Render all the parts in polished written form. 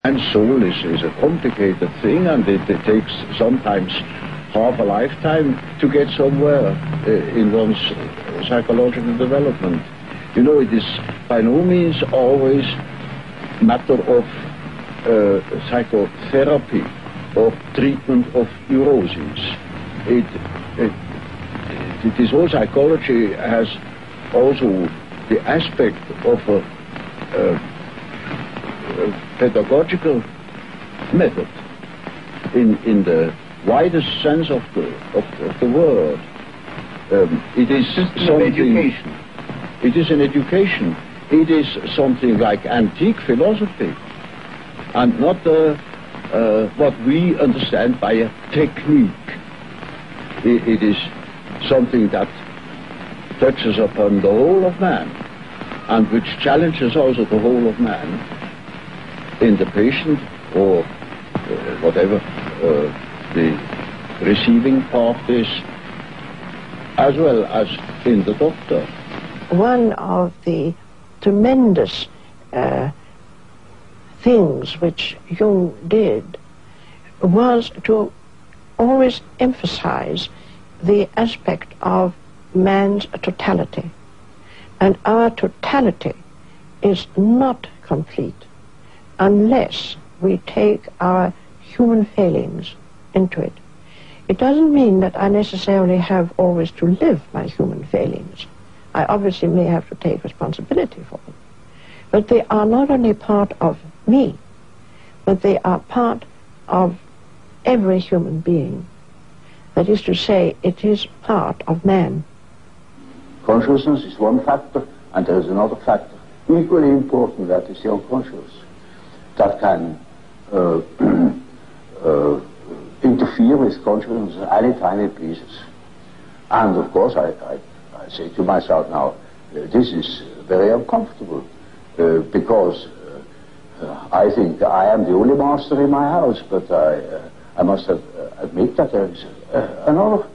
And soul is a complicated thing, and it takes sometimes half a lifetime to get somewhere in one's psychological development. You know, it is by no means always matter of psychotherapy or treatment of neuroses. It is all psychology has also the aspect of a pedagogical method in the widest sense of the word. It is something. Education. It is an education. It is something like antique philosophy, and not what we understand by a technique. It is something that touches upon the whole of man, and which challenges also the whole of man in the patient or whatever the receiving part is, as well as in the doctor. One of the tremendous things which Jung did was to always emphasize the aspect of man's totality. And our totality is not complete unless we take our human failings into it. It doesn't mean that I necessarily have always to live my human failings. I obviously may have to take responsibility for them. But they are not only part of me, but they are part of every human being. That is to say, it is part of man. Consciousness is one factor, and there is another factor, equally important, that is the unconscious, that can interfere with consciousness any time it pleases. And of course, I say to myself now, this is very uncomfortable, because I think I am the only master in my house, but I must admit that there is another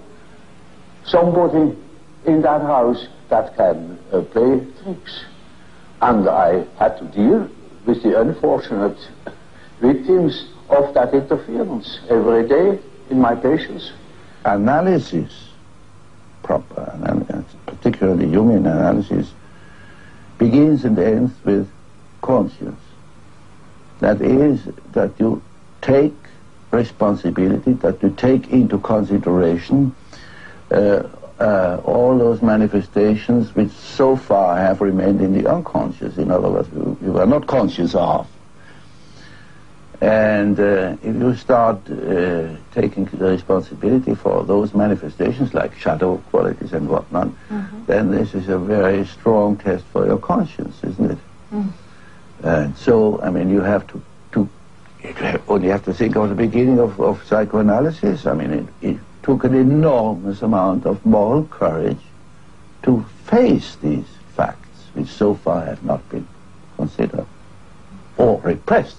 somebody in that house that can play tricks. And I had to deal with the unfortunate victims of that interference every day in my patients. Analysis, proper analysis, particularly Jungian analysis, begins and ends with conscience. That is, that you take responsibility, that you take into consideration all those manifestations which so far have remained in the unconscious. In other words, you are not conscious of. And if you start taking the responsibility for those manifestations, like shadow qualities and whatnot, then this is a very strong test for your conscience, isn't it? And so, I mean, you have to only have to think of the beginning of psychoanalysis. I mean, it took an enormous amount of moral courage to face these facts, which so far have not been considered or repressed.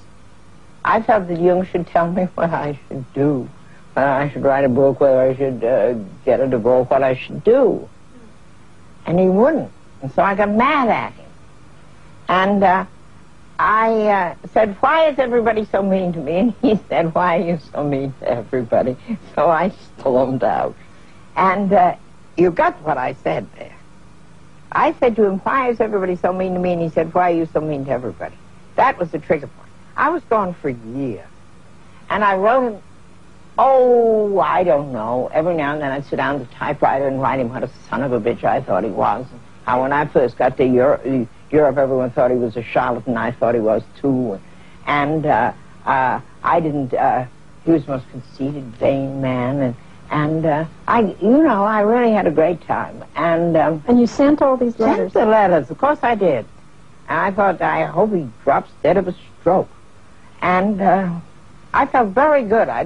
I felt that Jung should tell me what I should do, whether I should write a book, whether I should get a divorce, what I should do. And he wouldn't. And so I got mad at him. And I said, why is everybody so mean to me? And he said, why are you so mean to everybody? So I stormed out. And you got what I said there. I said to him, why is everybody so mean to me? And he said, why are you so mean to everybody? That was the trigger point. I was gone for years. And I wrote him, oh, I don't know. Every now and then I'd sit down at the typewriter and write him what a son of a bitch I thought he was. How when I first got to Europe, everyone thought he was a charlatan. I thought he was too. And I didn't, he was the most conceited, vain man. And I really had a great time. And you sent all these letters? Sent the letters, of course I did. And I thought, I hope he drops dead of a stroke. And I felt very good. I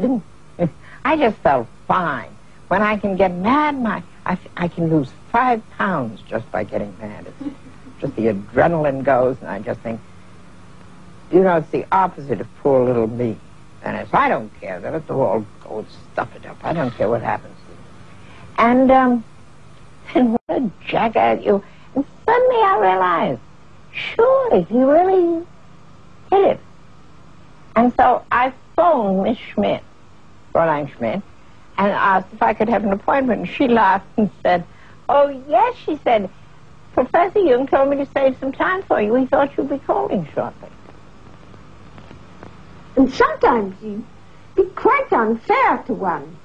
just felt fine. When I can get mad, I can lose 5 pounds just by getting mad. It's just the adrenaline goes, and I just think, it's the opposite of poor little me. And if I don't care, let it all go and stuff it up. I don't care what happens to me. And then what a jackass you. And suddenly I realized, surely he really did it. And so I phoned Miss Schmidt, Fräulein Schmidt, and asked if I could have an appointment. And she laughed and said, "Oh, yes," she said, "Professor Jung told me to save some time for you. He thought you'd be calling shortly." And sometimes he'd be quite unfair to one.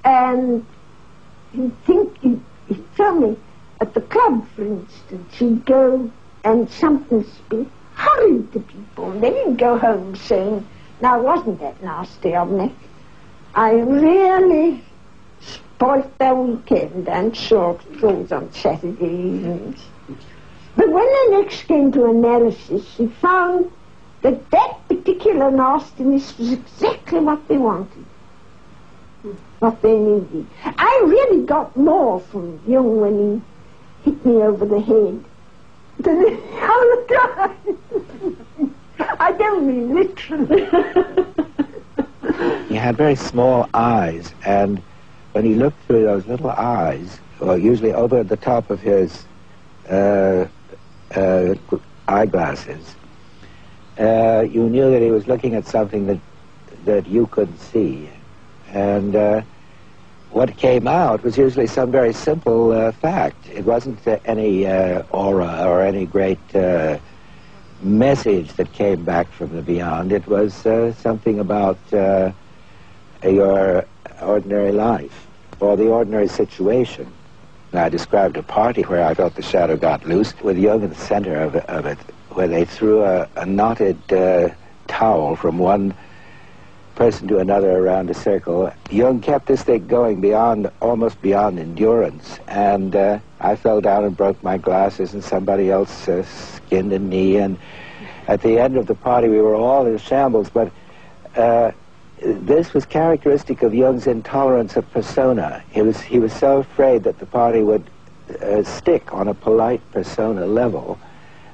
And he'd tell me, at the club, for instance, he'd go and something speak horrid to people. And then he'd go home saying, "Now, wasn't that nasty of me? I really spoilt their weekend and saw things on Saturday evenings." But when they next came to analysis, he found that that particular nastiness was exactly what they wanted, what they needed. I really got more from Jung when he hit me over the head than any other time. I don't mean literally. He had very small eyes, and when he looked through those little eyes, or usually over the top of his eyeglasses, you knew that he was looking at something that you couldn't see. And what came out was usually some very simple fact. It wasn't any aura or any great message that came back from the beyond. It was something about your ordinary life or the ordinary situation. I described a party where I felt the shadow got loose, with Jung in the center of it, where they threw a knotted towel from one person to another around a circle. Jung kept this thing going almost beyond endurance, and I fell down and broke my glasses, and somebody else skinned a knee, and at the end of the party we were all in shambles. But this was characteristic of Jung's intolerance of persona. He was so afraid that the party would stick on a polite persona level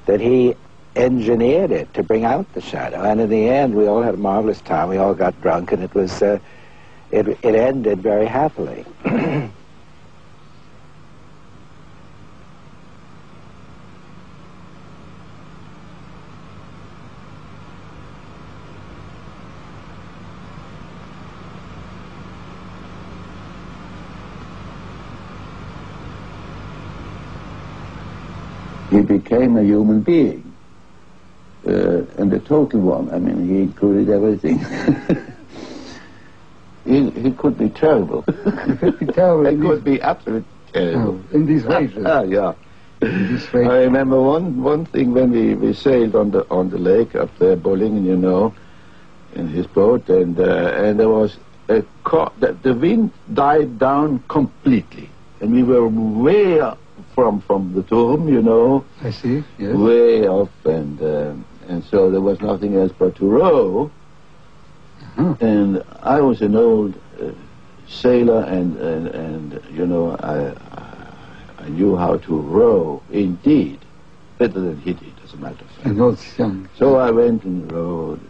that he engineered it to bring out the shadow. And in the end, we all had a marvelous time. We all got drunk, and it was it ended very happily. He became a human being. And the total one. I mean, he included everything. he could be terrible. He could be terrible. He could be absolutely terrible. In these ways. Yeah. In these ways. I remember one thing when we sailed on the lake up there, Bollingen, you know, in his boat, and there was the wind died down completely, and we were way up from the tomb, you know. I see. Yes. Way up, and so there was nothing else but to row. Uh-huh. And I was an old sailor, and you know, I knew how to row, indeed, better than he did, as a matter of fact. And was young. So I went and rowed,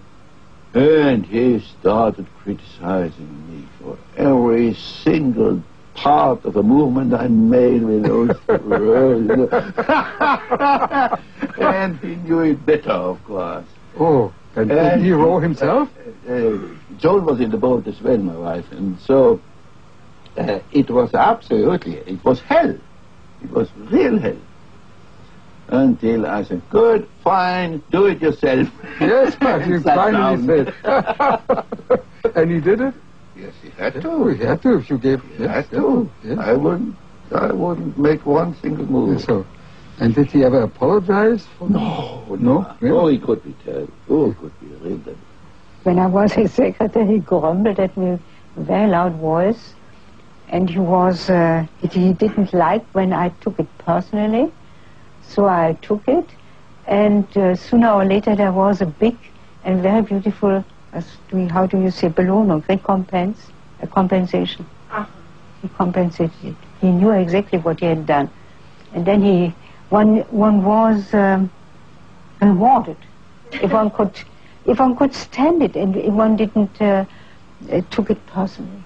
and he started criticizing me for every single part of a movement I made with those rows, you know. And he knew it better, of course. Oh, and did he row himself? Joan was in the boat as well, my wife, and so it was hell. It was real hell. Until I said, "Good, fine, do it yourself." Yes, but you finally said. And he did it? Yes, he had to. Oh, he had to if you gave. He had to. Yes. I wouldn't make one single move. So, and did he ever apologize for No. Really? Oh, he could be terrible. Oh, he could be really terrible. When I was his secretary, he grumbled at me with a very loud voice, and he didn't like when I took it personally, so I took it, and sooner or later there was a big and very beautiful, how do you say, Belohnung, recompense, a compensation. He compensated it. He knew exactly what he had done, and then one was rewarded if one could stand it, and if one didn't took it personally.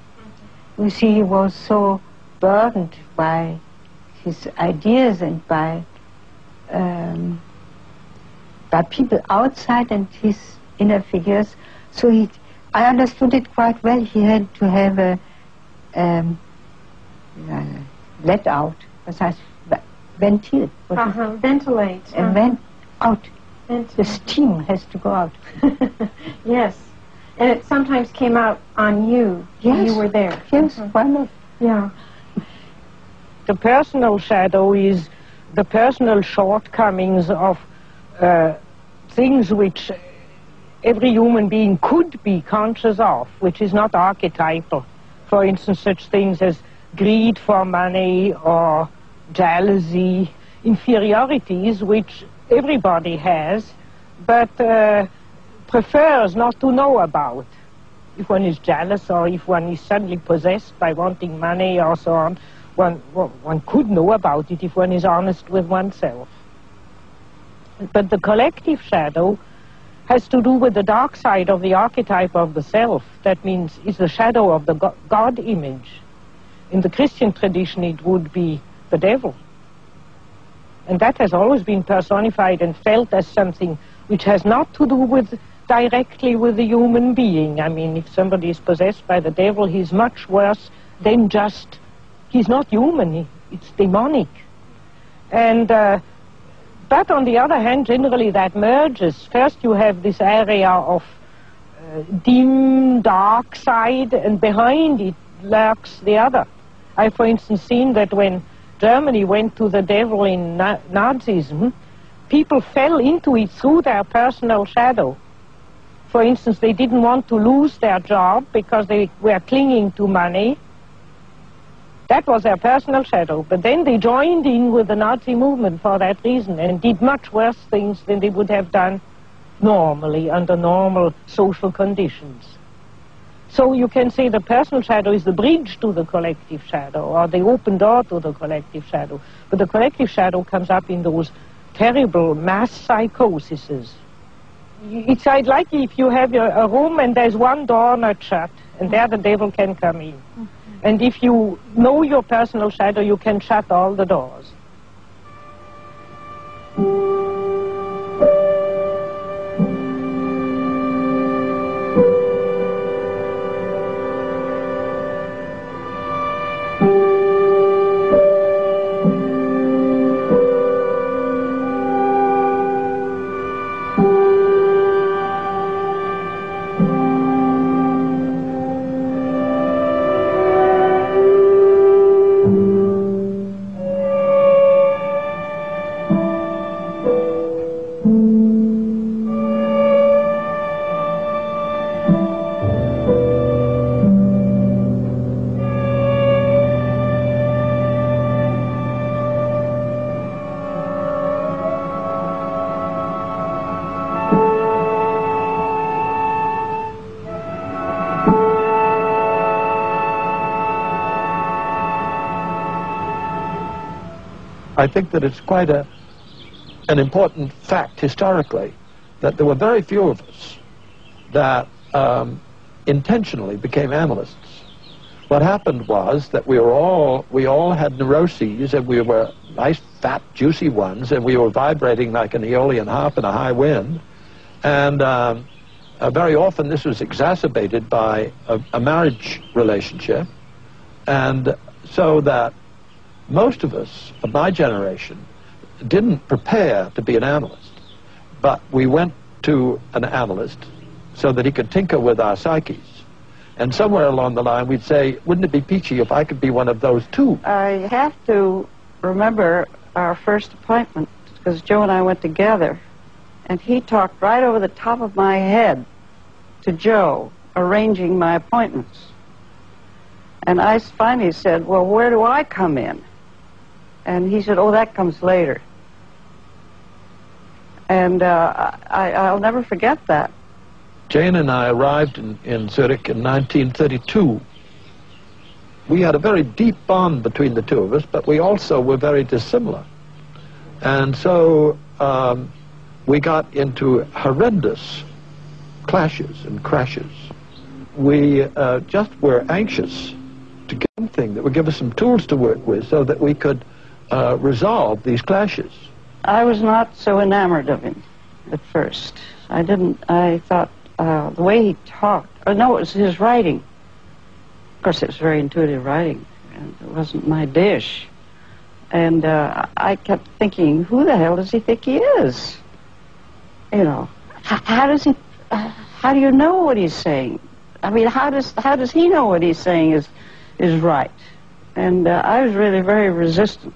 You see, he was so burdened by his ideas and by people outside and his inner figures, So I understood it quite well. He had to have a let out, was heißt ventil. Ventilate. And went out. The steam has to go out. Yes. And it sometimes came out on you. Yes. You were there. Yes, why not? Yeah. The personal shadow is the personal shortcomings of things which every human being could be conscious of, which is not archetypal. For instance, such things as greed for money or jealousy, inferiorities which everybody has, but prefers not to know about. If one is jealous or if one is suddenly possessed by wanting money or so on, one could know about it if one is honest with oneself. But the collective shadow has to do with the dark side of the archetype of the self. That means it's the shadow of the God image. In the Christian tradition, it would be the devil. And that has always been personified and felt as something which has not to do directly with the human being. I mean, if somebody is possessed by the devil, he's much worse than just, he's not human, it's demonic. And but on the other hand, generally that merges. First you have this area of dim, dark side, and behind it lurks the other. I, for instance, seen that when Germany went to the devil in Nazism, people fell into it through their personal shadow. For instance, they didn't want to lose their job because they were clinging to money. That was their personal shadow. But then they joined in with the Nazi movement for that reason and did much worse things than they would have done normally under normal social conditions. So you can say the personal shadow is the bridge to the collective shadow, or the open door to the collective shadow. But the collective shadow comes up in those terrible mass psychoses. It's like if you have a room and there's one door not shut, and there the devil can come in. And if you know your personal shadow, you can shut all the doors. I think that it's quite an important fact historically that there were very few of us that intentionally became analysts. What happened was that we all had neuroses, and we were nice, fat, juicy ones, and we were vibrating like an aeolian harp in a high wind. And very often this was exacerbated by a marriage relationship, and so that most of us of my generation didn't prepare to be an analyst, but we went to an analyst so that he could tinker with our psyches. And somewhere along the line we'd say, wouldn't it be peachy if I could be one of those too? I have to remember our first appointment, because Joe and I went together, and he talked right over the top of my head to Joe, arranging my appointments. And I finally said, well, where do I come in? And he said, oh, that comes later. And I'll never forget that. Jane and I arrived in Zurich in 1932. We had a very deep bond between the two of us, but we also were very dissimilar. And so we got into horrendous clashes and crashes. We just were anxious to get something that would give us some tools to work with so that we could resolve these clashes. I was not so enamored of him at first. I thought the way he talked. Oh, no, it was his writing. Of course, it was very intuitive writing, and it wasn't my dish. And I kept thinking, who the hell does he think he is? You know, how does he? How do you know what he's saying? I mean, how does he know what he's saying is right? And I was really very resistant